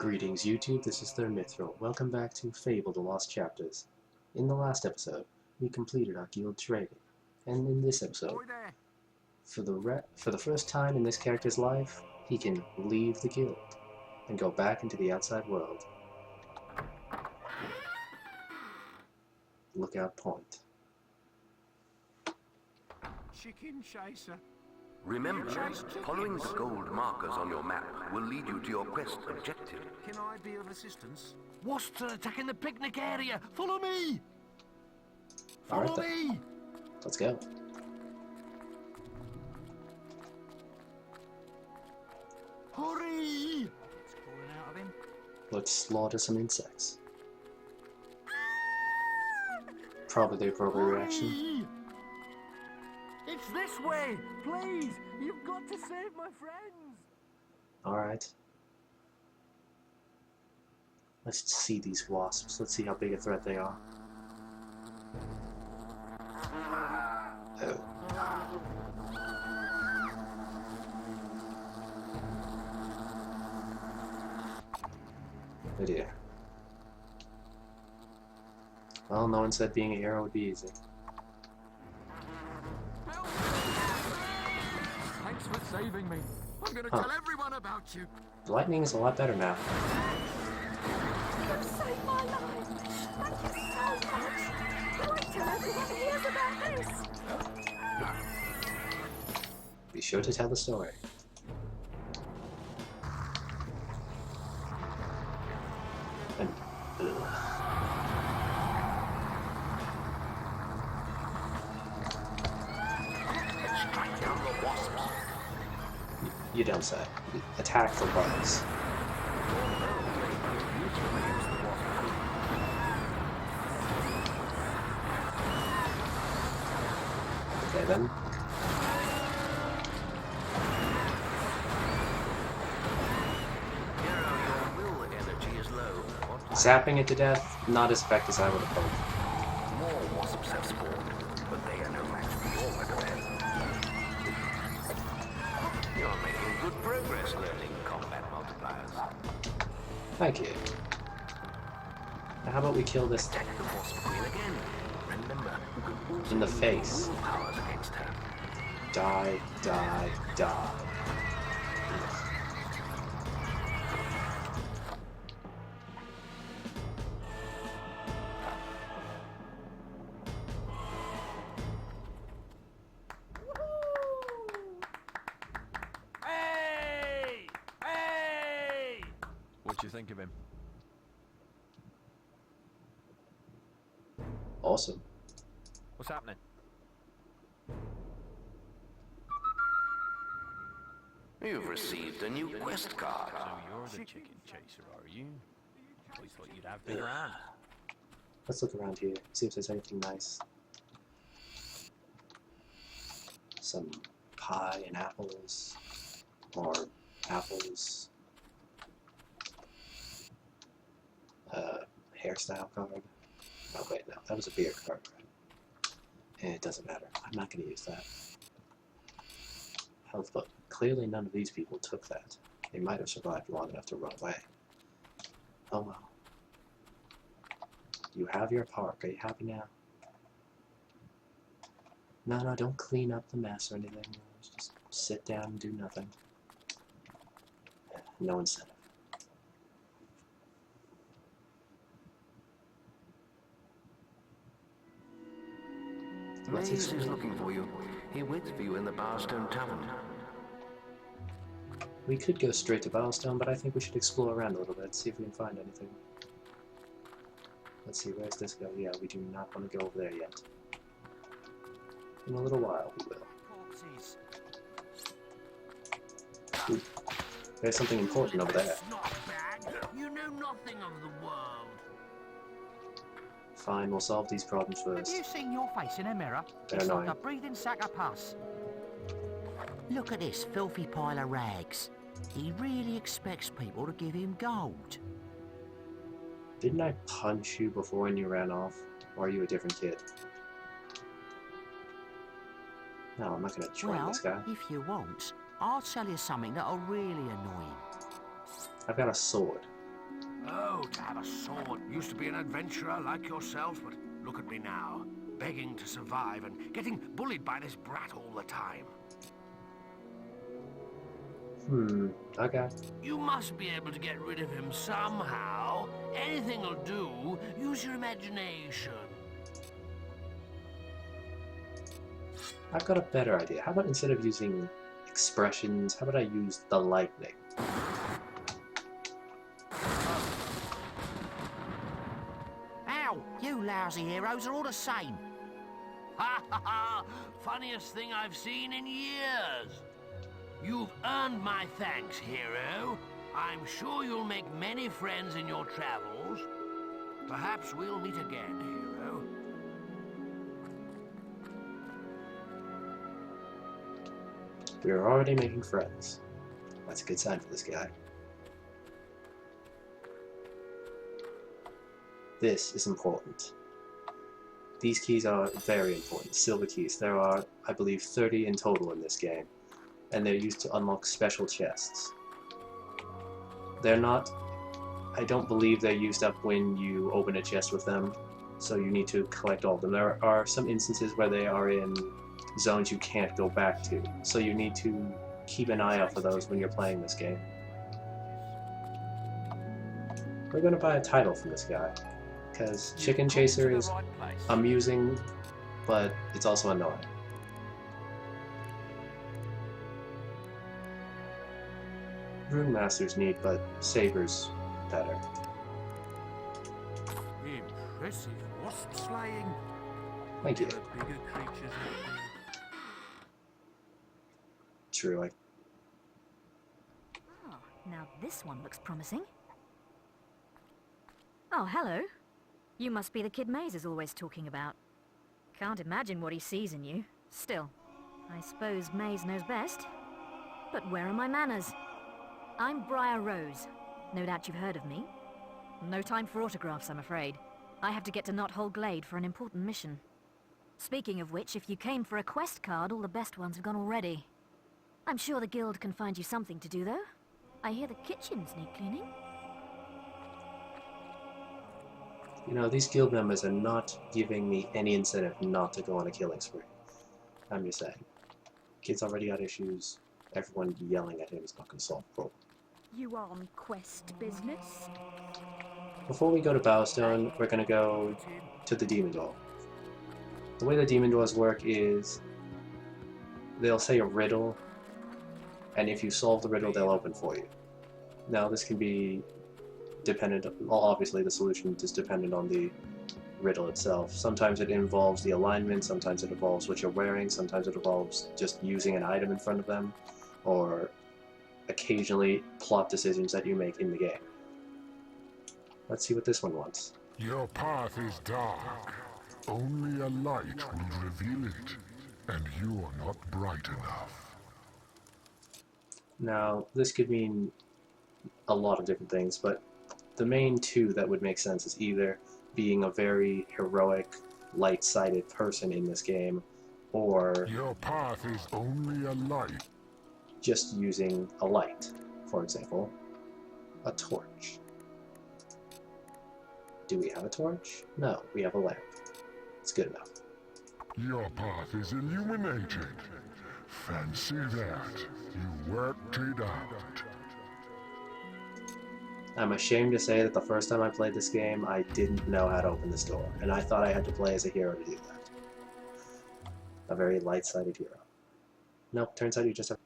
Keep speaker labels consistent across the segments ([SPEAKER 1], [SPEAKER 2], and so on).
[SPEAKER 1] Greetings YouTube, this is Third Mithril. Welcome back to Fable, The Lost Chapters. In the last episode, we completed our guild training. And in this episode, for the first time in this character's life, he can leave the guild and go back into the outside world. Lookout point.
[SPEAKER 2] Chicken chaser.
[SPEAKER 3] Remember, following the gold markers on your map will lead you to your quest objective.
[SPEAKER 2] Can I be of assistance?
[SPEAKER 4] Wasps are attacking the picnic area! Follow me!
[SPEAKER 1] Alright
[SPEAKER 4] Follow
[SPEAKER 1] then,
[SPEAKER 4] me!
[SPEAKER 1] let's go.
[SPEAKER 4] Hurry!
[SPEAKER 2] It's calling out of him.
[SPEAKER 1] Let's slaughter some insects. Probably the appropriate reaction.
[SPEAKER 4] Hurry! It's this way! Please! You've got to save my friends!
[SPEAKER 1] Alright. Let's see these wasps. Let's see how big a threat they are. Oh. Oh dear. Well, no one said being a hero would be easy.
[SPEAKER 4] Thanks for saving me.
[SPEAKER 2] I'm gonna tell everyone about you.
[SPEAKER 1] The lightning is a lot better now.
[SPEAKER 5] You've saved my life. Thank you so much. Wait till everyone hears about this.
[SPEAKER 1] Be sure to tell the story. And,
[SPEAKER 3] Strike down the wasps.
[SPEAKER 1] you don't say. Attack for bugs. Okay then.
[SPEAKER 3] Hero, your will energy is low.
[SPEAKER 1] Zapping it to death, not as effective as I would have hoped.
[SPEAKER 3] More wasps have spawned, but they are no match for your weatherman. You're making good progress learning combat multipliers.
[SPEAKER 1] Thank you. Now how about we kill this
[SPEAKER 3] Attack the wasp queen again. Remember, you can also
[SPEAKER 1] in the
[SPEAKER 3] use
[SPEAKER 1] face?
[SPEAKER 3] rule powers against her.
[SPEAKER 1] Die, die, die.
[SPEAKER 4] Hey! Hey! What do you think of him?
[SPEAKER 1] Awesome.
[SPEAKER 4] What's happening?
[SPEAKER 3] You've received a new quest card.
[SPEAKER 4] So you're the chicken chaser, are you? Always thought you'd have bigger hand.
[SPEAKER 1] Let's look around here, see if there's anything nice. Some pie and apples. Or apples. Hairstyle card. Oh wait, no, that was a beer card, right? And it doesn't matter. I'm not going to use that. Health book. Clearly none of these people took that. They might have survived long enough to run away. Oh well. You have your park. Are you happy now? No, don't clean up the mess or anything. Just sit down and do nothing. No incentive. Let's
[SPEAKER 3] Maze is
[SPEAKER 1] explore.
[SPEAKER 3] looking for you. He waits for you in the Barstone Tavern.
[SPEAKER 1] We could go straight to Milestone, but I think we should explore around a little bit, see if we can find anything. Let's see, where's this go? Yeah, we do not want to go over there yet. In a little while, we will.
[SPEAKER 2] Corpses.
[SPEAKER 1] Ooh, there's something important over there.
[SPEAKER 2] Not bad. You know nothing of the world.
[SPEAKER 1] Fine, we'll solve these problems
[SPEAKER 6] Have you
[SPEAKER 1] first.
[SPEAKER 6] seen your face in a mirror?
[SPEAKER 1] They're
[SPEAKER 6] It's
[SPEAKER 1] annoying.
[SPEAKER 6] like a breathing sack of pus. Look at this filthy pile of rags. He really expects people to give him gold.
[SPEAKER 1] Didn't I punch you before when you ran off? Or are you a different kid? No, I'm not gonna join
[SPEAKER 6] Well,
[SPEAKER 1] this guy.
[SPEAKER 6] if you want, I'll tell you something that'll really annoy him.
[SPEAKER 1] I've got a sword.
[SPEAKER 2] Oh, to have a sword. Used to be an adventurer like yourself, but look at me now. Begging to survive and getting bullied by this brat all the time.
[SPEAKER 1] Okay.
[SPEAKER 2] You must be able to get rid of him somehow. Anything'll do. Use your imagination.
[SPEAKER 1] I've got a better idea. How about instead of using expressions, how about I use the lightning?
[SPEAKER 6] Ow! You lousy heroes are all the same.
[SPEAKER 2] Ha ha ha! Funniest thing I've seen in years. You've earned my thanks, hero. I'm sure you'll make many friends in your travels. Perhaps we'll meet again, hero.
[SPEAKER 1] We're already making friends. That's a good sign for this guy. This is important. These keys are very important, silver keys. There are, I believe, 30 in total in this game, and they're used to unlock special chests. They're not, I don't believe they're used up when you open a chest with them, so you need to collect all of them. There are some instances where they are in zones you can't go back to, so you need to keep an eye out for those when you're playing this game. We're going to buy a title from this guy, because Chicken Chaser is amusing, but it's also annoying. Rune Master's neat, but Saber's better.
[SPEAKER 4] Impressive wasp slaying.
[SPEAKER 1] Thank you.
[SPEAKER 4] There are bigger creatures out there.
[SPEAKER 1] True,
[SPEAKER 5] Oh, now this one looks promising. Oh, hello. You must be the kid Maze is always talking about. Can't imagine what he sees in you. Still, I suppose Maze knows best. But where are my manners? I'm Briar Rose. No doubt you've heard of me. No time for autographs, I'm afraid. I have to get to Knothole Glade for an important mission. Speaking of which, if you came for a quest card, all the best ones have gone already. I'm sure the guild can find you something to do, though. I hear the kitchens need cleaning.
[SPEAKER 1] You know, these guild members are not giving me any incentive not to go on a killing spree. I'm just saying. Kid's already got issues. Everyone yelling at him is not going to solve the problem.
[SPEAKER 5] You on quest business?
[SPEAKER 1] Before we go to Bowstone, we're going to go to the Demon Door. The way the Demon Doors work is they'll say a riddle, and if you solve the riddle, they'll open for you. Now, this can be dependent, well, obviously the solution is dependent on the riddle itself. Sometimes it involves the alignment, sometimes it involves what you're wearing, sometimes it involves just using an item in front of them, or occasionally plot decisions that you make in the game. Let's see what this one wants.
[SPEAKER 7] Your path is dark. Only a light will reveal it, and you are not bright enough.
[SPEAKER 1] Now, this could mean a lot of different things, but the main two that would make sense is either being a very heroic, light-sided person in this game, or
[SPEAKER 7] Your path is only a light.
[SPEAKER 1] just using a light. For example, a torch. Do we have a torch? No, we have a lamp. It's good enough.
[SPEAKER 7] Your path is illuminated. Fancy that. You worked it out.
[SPEAKER 1] I'm ashamed to say that the first time I played this game, I didn't know how to open this door, and I thought I had to play as a hero to do that. A very light-sided hero. Nope, turns out you just have...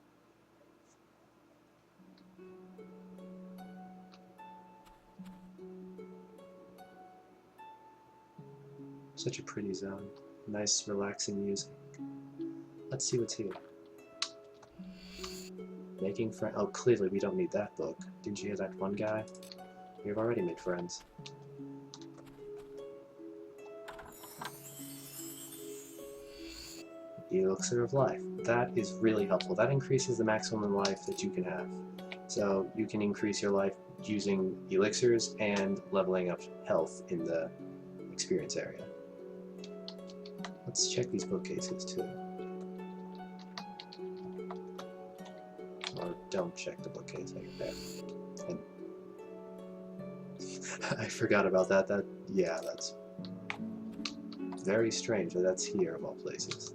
[SPEAKER 1] Such a pretty zone. Nice, relaxing music. Let's see what's here. Making friends. Oh, clearly we don't need that book. Didn't you hear that one guy? We've already made friends. Elixir of Life. That is really helpful. That increases the maximum life that you can have. So you can increase your life using elixirs and leveling up health in the experience area. Let's check these bookcases too. Or don't check the bookcase. And I forgot about that. Yeah, that's very strange that that's here of all places.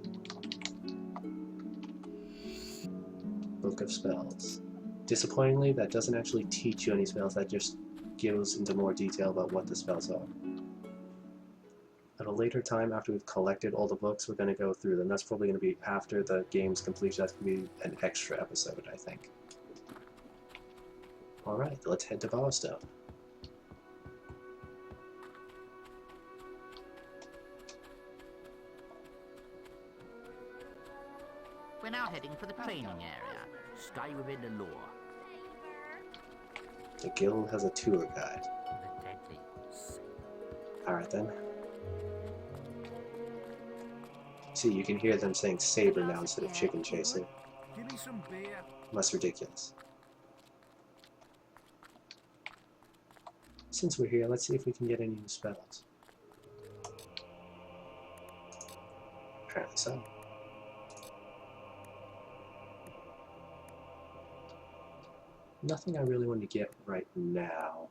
[SPEAKER 1] Book of Spells. Disappointingly, that doesn't actually teach you any spells, that just goes into more detail about what the spells are. At a later time, after we've collected all the books, we're going to go through them. That's probably going to be after the game's completion. That's going to be an extra episode, I think. Alright, let's head to Bowerstone.
[SPEAKER 6] We're now heading for the training area. Stay within the law.
[SPEAKER 1] The guild has a tour guide.
[SPEAKER 6] The deadly.
[SPEAKER 1] Alright then. See, you can hear them saying saber now instead of chicken chaser.
[SPEAKER 4] Give me some beer.
[SPEAKER 1] Less ridiculous. Since we're here, let's see if we can get any new spells. Apparently so. Nothing I really want to get right now.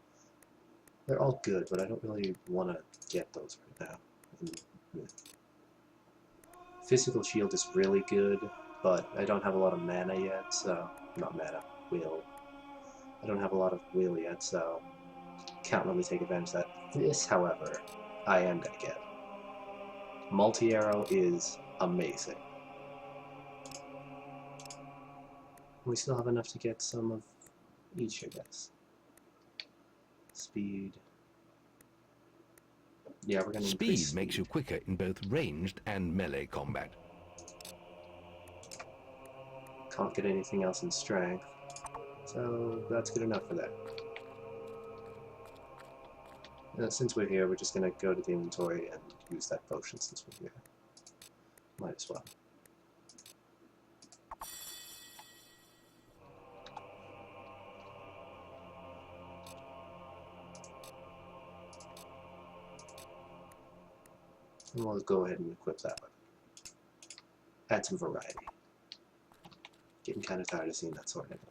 [SPEAKER 1] They're all good, but I don't really want to get those right now. Physical shield is really good, but I don't have a lot of mana yet, so... Not mana, will. I don't have a lot of will yet, so... Can't really take advantage of that. This, however, I am gonna get. Multi-arrow is amazing. We still have enough to get some of each, I guess. Speed. Yeah, we're gonna increase
[SPEAKER 8] Speed makes you quicker in both ranged and melee combat.
[SPEAKER 1] Can't get anything else in strength, so that's good enough for that. Since we're here, we're just gonna go to the inventory and use that potion since we're here. Might as well. And we'll go ahead and equip that weapon. Add some variety. Getting kind of tired of seeing that sword anyway.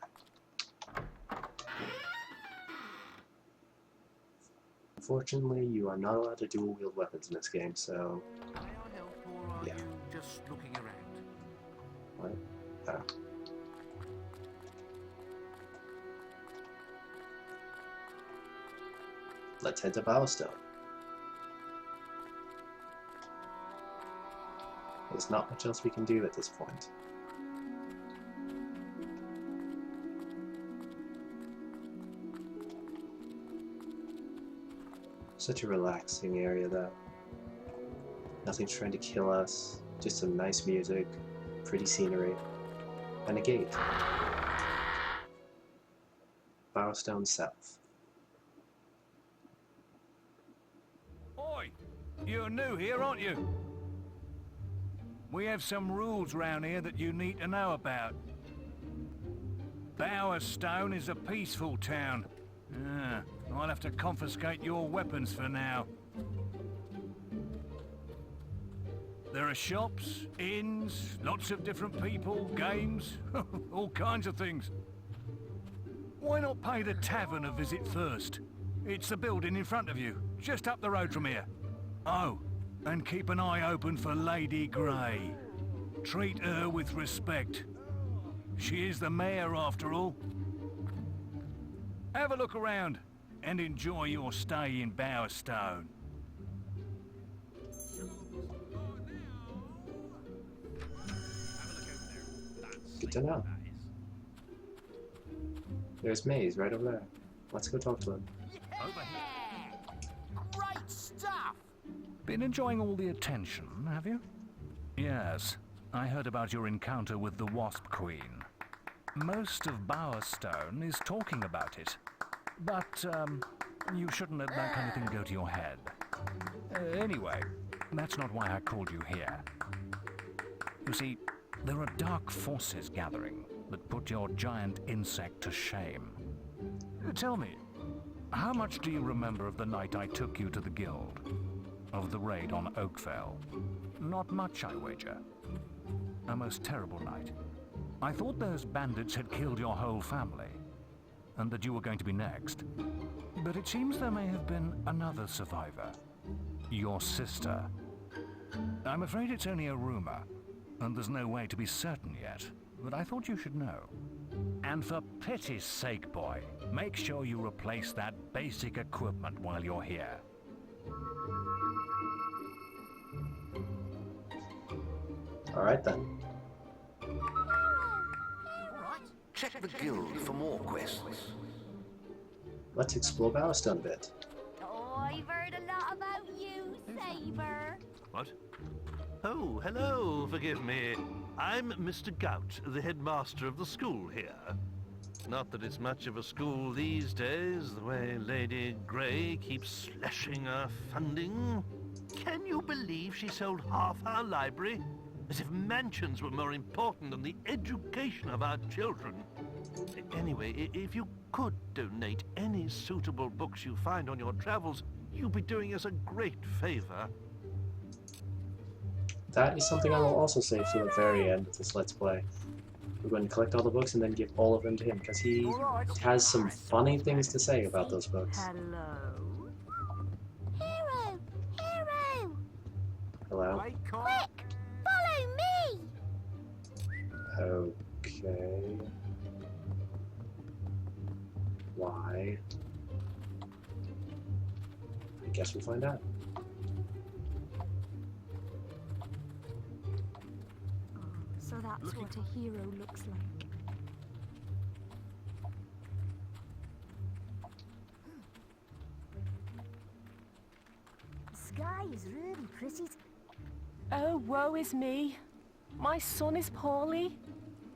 [SPEAKER 1] Unfortunately, you are not allowed to dual wield weapons in this game, so...
[SPEAKER 4] Can I help, or are
[SPEAKER 1] Yeah.
[SPEAKER 4] you just looking around?
[SPEAKER 1] What? Let's head to Bowerstone. There's not much else we can do at this point. Such a relaxing area though. Nothing's trying to kill us, just some nice music, pretty scenery, and a gate. Bowerstone South.
[SPEAKER 9] Oi! You're new here, aren't you? We have some rules round here that you need to know about. Bowerstone is a peaceful town. I'll have to confiscate your weapons for now. There are shops, inns, lots of different people, games, all kinds of things. Why not pay the tavern a visit first? It's the building in front of you, just up the road from here. Oh, and keep an eye open for Lady Grey. Treat her with respect. She is the mayor after all. Have a look around and enjoy your stay in Bowerstone.
[SPEAKER 1] Good to know. There's Maze right over there. Let's go talk to him.
[SPEAKER 9] Over here.
[SPEAKER 6] Great stuff!
[SPEAKER 9] Been enjoying all the attention, have you? Yes, I heard about your encounter with the Wasp Queen. Most of Bowerstone is talking about it. But, you shouldn't let that kind of thing go to your head. Anyway, that's not why I called you here. You see, there are dark forces gathering that put your giant insect to shame. Tell me, how much do you remember of the night I took you to the guild? Of the raid on Oakvale? Not much, I wager. A most terrible night. I thought those bandits had killed your whole family, and that you were going to be next. But it seems there may have been another survivor. Your sister. I'm afraid it's only a rumor, and there's no way to be certain yet, but I thought you should know. And for pity's sake, boy, make sure you replace that basic equipment while you're here.
[SPEAKER 1] Alright then.
[SPEAKER 3] Check the guild for more quests.
[SPEAKER 1] Let's explore Bowerstone a bit.
[SPEAKER 10] Oh, I've heard a lot about you, Saber.
[SPEAKER 11] What? Oh, hello, forgive me. I'm Mr. Gout, the headmaster of the school here. Not that it's much of a school these days, the way Lady Grey keeps slashing our funding. Can you believe she sold half our library? As if mansions were more important than the education of our children. Anyway, if you could donate any suitable books you find on your travels, you'll be doing us a great favor.
[SPEAKER 1] That is something I will also save to the very end of this Let's Play. We're going to collect all the books and then give all of them to him, because he has some funny things to say about those books.
[SPEAKER 10] Hello? Hero! Hero!
[SPEAKER 1] Hello?
[SPEAKER 10] Quick! Follow me!
[SPEAKER 1] Okay. Why? I guess we'll find out.
[SPEAKER 10] So that's what a hero looks like. The sky is really pretty.
[SPEAKER 12] Oh, woe is me. My son is poorly.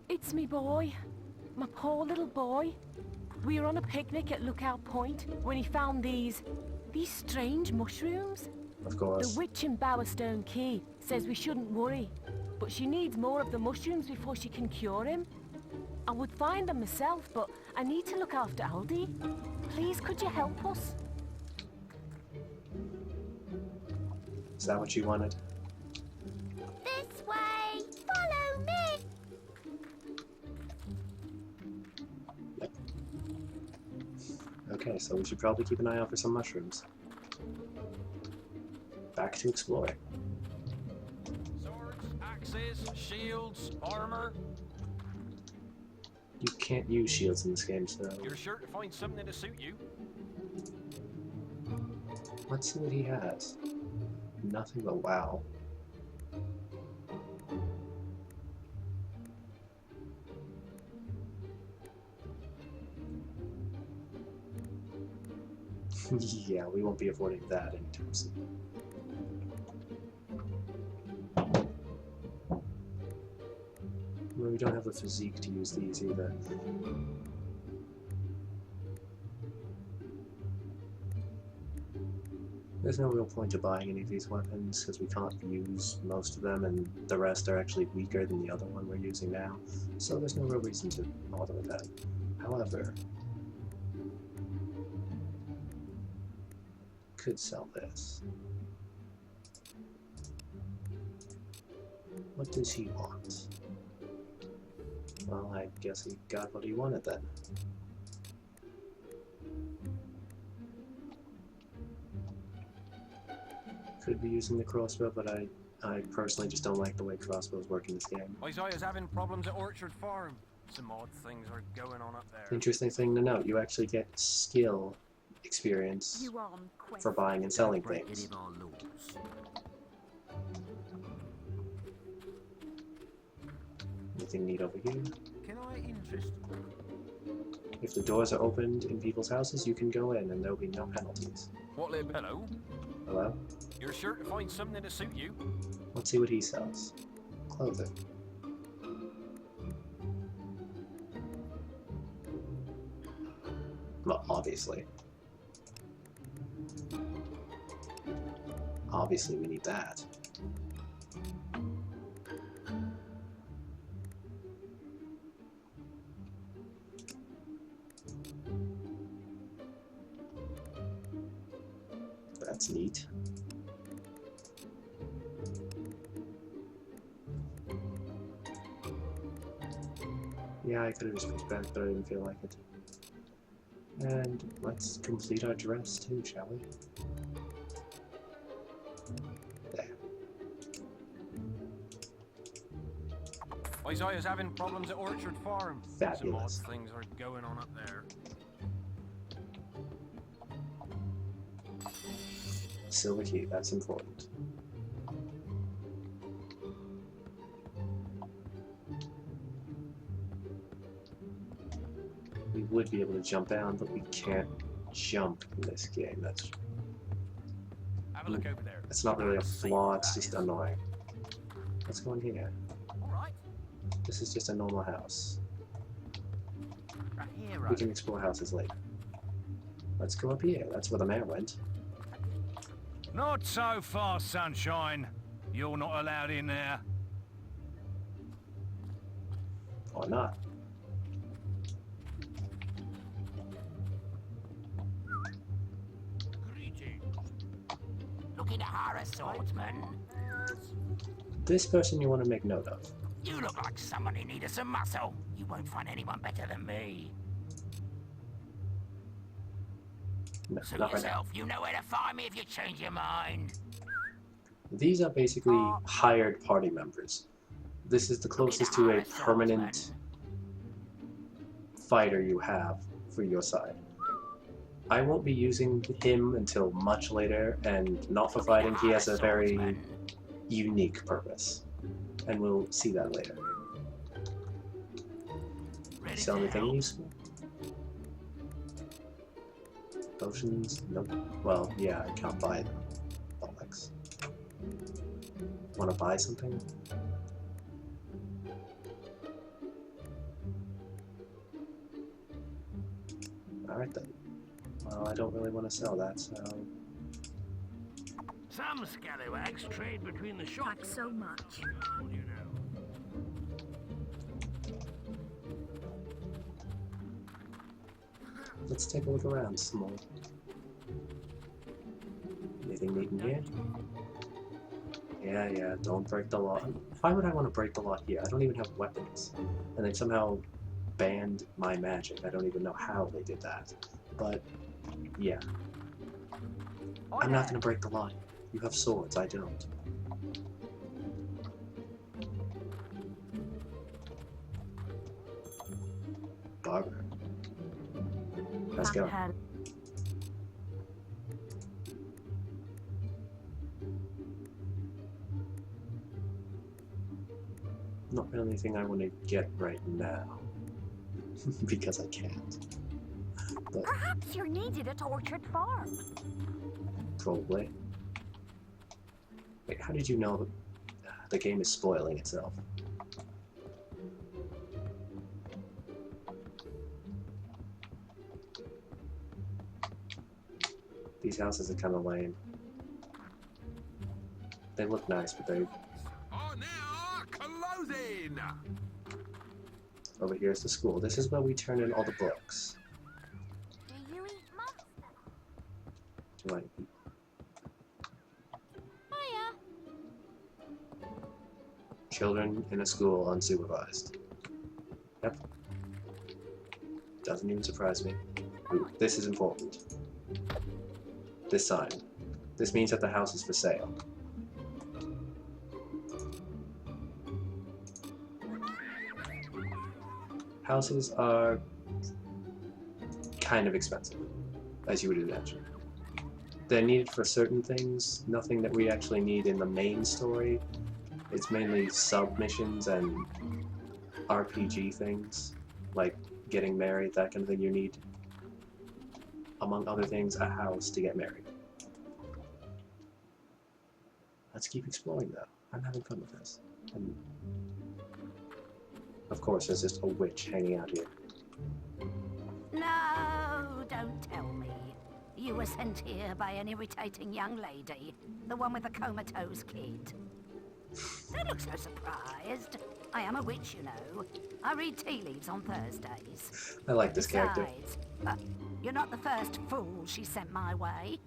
[SPEAKER 12] It's me boy. My poor little boy. We were on a picnic at Lookout Point when he found these strange mushrooms.
[SPEAKER 1] Of course.
[SPEAKER 12] The witch in Bowerstone Key says we shouldn't worry, but she needs more of the mushrooms before she can cure him. I would find them myself, but I need to look after Aldi. Please, could you help us?
[SPEAKER 1] Is that what you wanted?
[SPEAKER 10] This way! Follow me!
[SPEAKER 1] Yep. Okay, so we should probably keep an eye out for some mushrooms. Back to exploring.
[SPEAKER 13] Swords, axes, shields, armor.
[SPEAKER 1] You can't use shields in this game, so...
[SPEAKER 13] You're sure to find something to suit you.
[SPEAKER 1] Let's see what he has. Nothing but wow. Yeah, we won't be affording that anytime soon. Well, we don't have the physique to use these either. There's no real point to buying any of these weapons because we can't use most of them, and the rest are actually weaker than the other one we're using now, so there's no real reason to bother with that. However, could sell this. What does he want? Well, I guess he got what he wanted then. Could be using the crossbow, but I personally just don't like the way crossbows work in this game.
[SPEAKER 13] Isaiah's having problems at Orchard Farm. Some odd things are going on up there.
[SPEAKER 1] Interesting thing to note, you actually get skill experience for buying and selling things. Anything neat over here?
[SPEAKER 13] Can I interest?
[SPEAKER 1] If the doors are opened in people's houses, you can go in and there'll be no penalties.
[SPEAKER 13] What little hello?
[SPEAKER 1] Hello?
[SPEAKER 13] You're sure to find something to suit you?
[SPEAKER 1] Let's see what he sells. Clothing. Well, obviously. Obviously we need that. That's neat. Yeah, I could have just picked back, but I didn't feel like it. And let's complete our dress too, shall we? There.
[SPEAKER 13] Isaiah's having problems at Orchard Farm.
[SPEAKER 1] Fabulous.
[SPEAKER 13] Some odd things are going on up there.
[SPEAKER 1] Silver key, that's important. We would be able to jump down, but we can't jump in this game. That's
[SPEAKER 13] Have a look over there.
[SPEAKER 1] it's not really a flaw, it's just annoying. Let's go in here.
[SPEAKER 13] Alright.
[SPEAKER 1] This is just a normal house.
[SPEAKER 6] Right here,
[SPEAKER 1] We
[SPEAKER 6] right.
[SPEAKER 1] can explore houses later. Let's go up here. That's where the mayor went.
[SPEAKER 9] Not so fast, Sunshine. You're not allowed in there.
[SPEAKER 1] Or not.
[SPEAKER 6] Looking to hire a swordsman.
[SPEAKER 1] This person you want to make note of.
[SPEAKER 6] You look like someone who needed some muscle. You won't find anyone better than me.
[SPEAKER 1] No,
[SPEAKER 6] Suit
[SPEAKER 1] not right now.
[SPEAKER 6] yourself. You know where to find me if you change your mind.
[SPEAKER 1] These are basically hired party members. This is the closest to a permanent fighter you have for your side. I won't be using him until much later, and not for fighting. He has a very unique purpose, and we'll see that later. Sell anything useful? Potions? Nope. Well, yeah, I can't buy them. Bollocks. Want to buy something? Alright then. Well, I don't really want to sell that, so...
[SPEAKER 2] Some scallywags trade between the shops.
[SPEAKER 5] Thanks so much.
[SPEAKER 2] You know.
[SPEAKER 1] Let's take a look around some more. Anything neat in here? Yeah, don't break the law. Why would I want to break the law here? I don't even have weapons. And they somehow banned my magic. I don't even know how they did that. But, yeah. I'm not going to break the law. You have swords, I don't. Barber. Let's go. Not really anything I want to get right now. Because I can't. But
[SPEAKER 10] Perhaps you're needed at Orchard Farm.
[SPEAKER 1] probably. Wait, how did you know the game is spoiling itself? These houses are kind of lame. They look nice, but they... Over here is the school. This is where we turn in all the books.
[SPEAKER 10] Do you eat monster?
[SPEAKER 1] Do I eat?
[SPEAKER 10] Hiya.
[SPEAKER 1] Children in a school unsupervised. Yep. Doesn't even surprise me. Ooh, this is important. This sign. This means that the house is for sale. Houses are kind of expensive, as you would imagine. They're needed for certain things, nothing that we actually need in the main story. It's mainly sub-missions and RPG things, like getting married, that kind of thing. You need, among other things, a house to get married. Let's keep exploring though. I'm having fun with this. And of course, there's just a witch hanging out here.
[SPEAKER 10] No, don't tell me. You were sent here by an irritating young lady, the one with the comatose kid. Don't look so surprised. I am a witch, you know. I read tea leaves on Thursdays.
[SPEAKER 1] I like this character.
[SPEAKER 10] Besides, you're not the first fool she sent my way.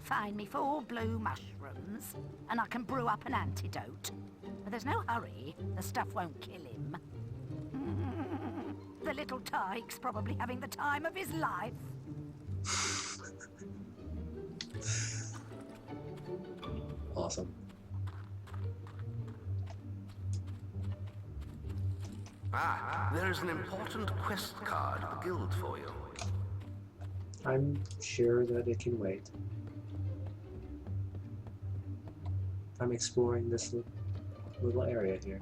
[SPEAKER 10] Find me 4 blue mushrooms, and I can brew up an antidote. But there's no hurry. The stuff won't kill him. The little tyke's probably having the time of his life.
[SPEAKER 1] Awesome.
[SPEAKER 3] There is an important quest card at the guild for you.
[SPEAKER 1] I'm sure that it can wait. I'm exploring this little area here.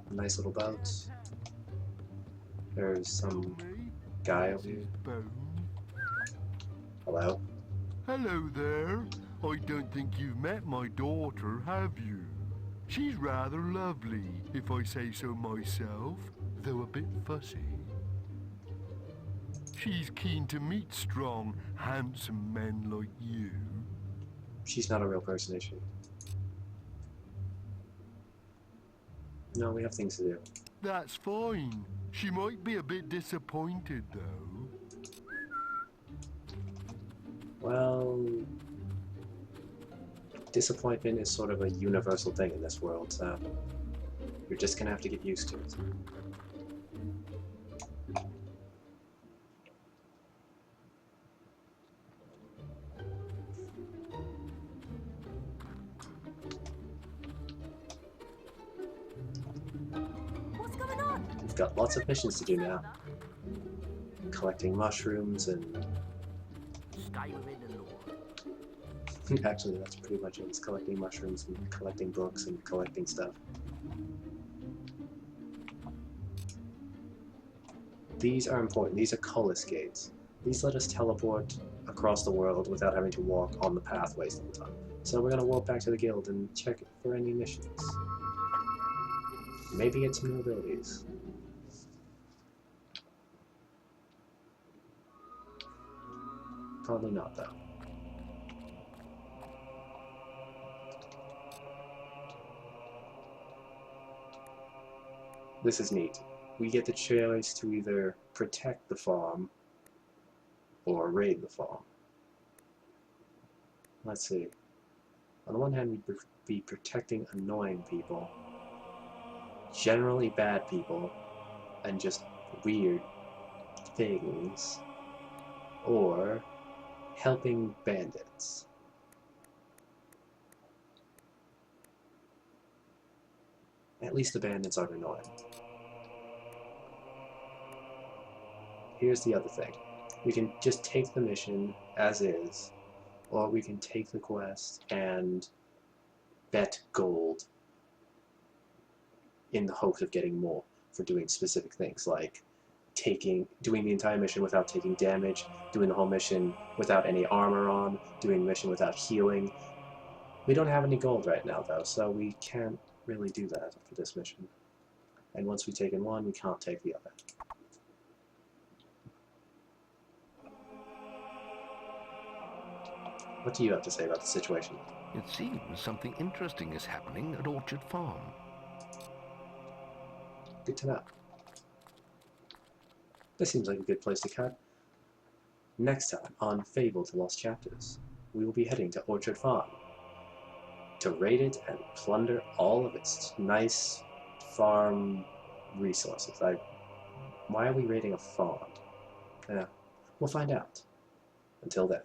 [SPEAKER 1] A nice little boat. There's some guy over here. Hello?
[SPEAKER 14] Hello there. I don't think you've met my daughter, have you? She's rather lovely, if I say so myself, though a bit fussy. She's keen to meet strong, handsome men like you.
[SPEAKER 1] She's not a real person, is she? No, we have things to do.
[SPEAKER 14] That's fine. She might be a bit disappointed, though.
[SPEAKER 1] Well, disappointment is sort of a universal thing in this world, so you're just gonna have to get used to it.
[SPEAKER 10] What's going on?
[SPEAKER 1] We've got lots of missions to do now. Collecting mushrooms and...
[SPEAKER 2] Stay within the law.
[SPEAKER 1] Actually, that's pretty much it. It's collecting mushrooms and collecting books and collecting stuff. These are important. These are Cullis gates. These let us teleport across the world without having to walk on the pathways all the time. So we're going to walk back to the guild and check for any missions. Maybe get some new abilities. Probably not, though. This is neat. We get the choice to either protect the farm or raid the farm. Let's see. On the one hand, we'd be protecting annoying people, generally bad people, and just weird things, or helping bandits. At least the bandits aren't annoying. Here's the other thing. We can just take the mission as is, or we can take the quest and bet gold in the hopes of getting more for doing specific things, like doing the entire mission without taking damage, doing the whole mission without any armor on, doing the mission without healing. We don't have any gold right now, though, so we can't really do that for this mission. And once we've taken one, we can't take the other. What do you have to say about the situation?
[SPEAKER 8] It seems something interesting is happening at Orchard Farm.
[SPEAKER 1] Good to know. This seems like a good place to cut. Next time on Fable: The Lost Chapters, we will be heading to Orchard Farm to raid it and plunder all of its nice farm resources. Why are we raiding a farm? Yeah, we'll find out. Until then.